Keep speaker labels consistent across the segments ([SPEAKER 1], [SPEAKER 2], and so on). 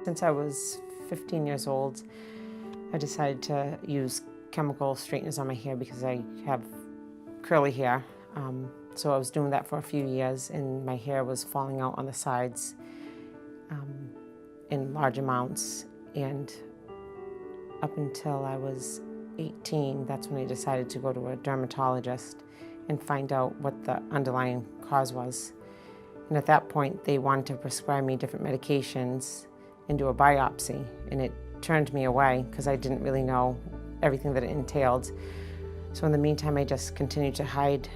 [SPEAKER 1] Since I was 15 years old, I decided to use chemical straighteners on my hair because I have curly hair. So I was doing that for a few years, and my hair was falling out on the sides in large amounts. And up until I was 18, that's when I decided to go to a dermatologist and find out what the underlying cause was. And at that point, they wanted to prescribe me different medications and do a biopsy, and it turned me away because I didn't really know everything that it entailed. So in the meantime, I just continued to hide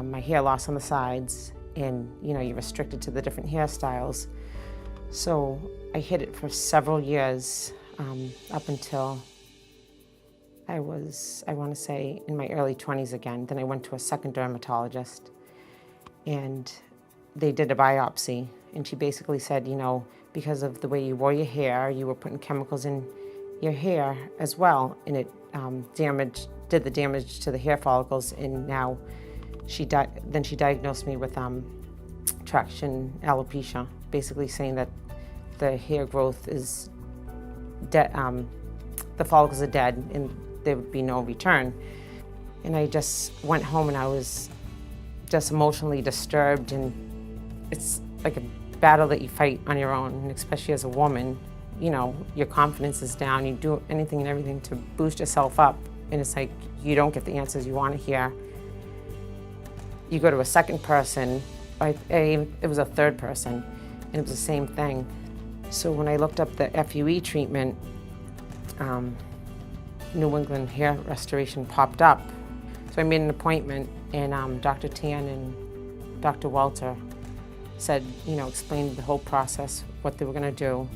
[SPEAKER 1] my hair loss on the sides, and you're restricted to the different hairstyles. So I hid it for several years, up until I was, I want to say, in my early 20s again. Then I went to a second dermatologist, and they did a biopsy, and she basically said, because of the way you wore your hair, you were putting chemicals in your hair as well, and it did the damage to the hair follicles. And now she diagnosed me with traction alopecia, basically saying that the hair growth is dead, the follicles are dead, and there would be no return. And I just went home, and I was just emotionally disturbed, and it's like a battle that you fight on your own, and especially as a woman, your confidence is down. You do anything and everything to boost yourself up, and it's like you don't get the answers you want to hear. You go to a second person, it was a third person, and it was the same thing. So when I looked up the FUE treatment, New England Hair Restoration popped up. So I made an appointment, and Dr. Tan and Dr. Walter said, explained the whole process, what they were going to do,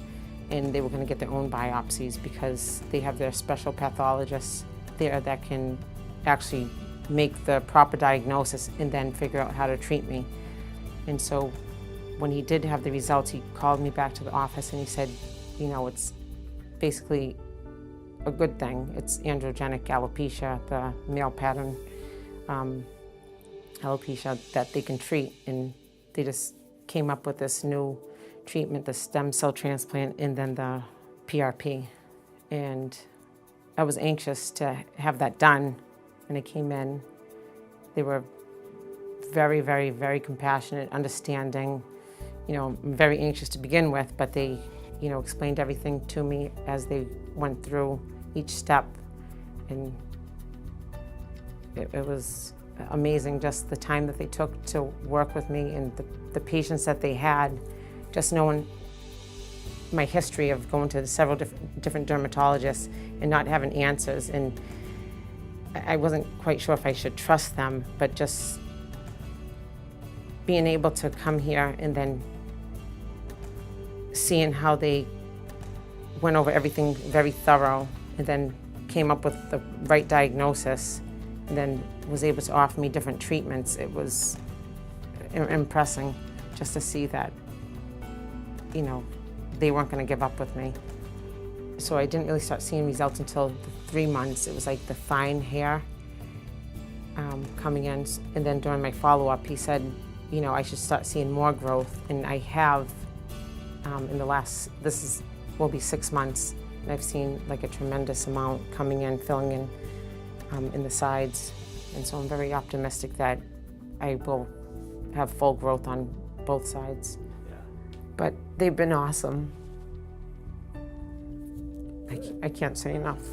[SPEAKER 1] and they were going to get their own biopsies because they have their special pathologists there that can actually make the proper diagnosis and then figure out how to treat me. And so when he did have the results, he called me back to the office, and he said, it's basically a good thing. It's androgenic alopecia, the male pattern alopecia that they can treat. And they just came up with this new treatment, the stem cell transplant, and then the PRP. And I was anxious to have that done. And I came in. They were very, very, very compassionate, understanding. I'm very anxious to begin with, but they, explained everything to me as they went through each step. And it was amazing, just the time that they took to work with me, and the patience that they had, just knowing my history of going to several different dermatologists and not having answers. And I wasn't quite sure if I should trust them, but just being able to come here and then seeing how they went over everything very thorough, and then came up with the right diagnosis, and then was able to offer me different treatments. It was impressive just to see that, they weren't going to give up with me. So I didn't really start seeing results until the 3 months. It was like the fine hair coming in, and then during my follow-up, he said, I should start seeing more growth, and I have in the last, will be 6 months, and I've seen like a tremendous amount coming in, filling in the sides. And so I'm very optimistic that I will have full growth on both sides. Yeah. But they've been awesome. I can't say enough.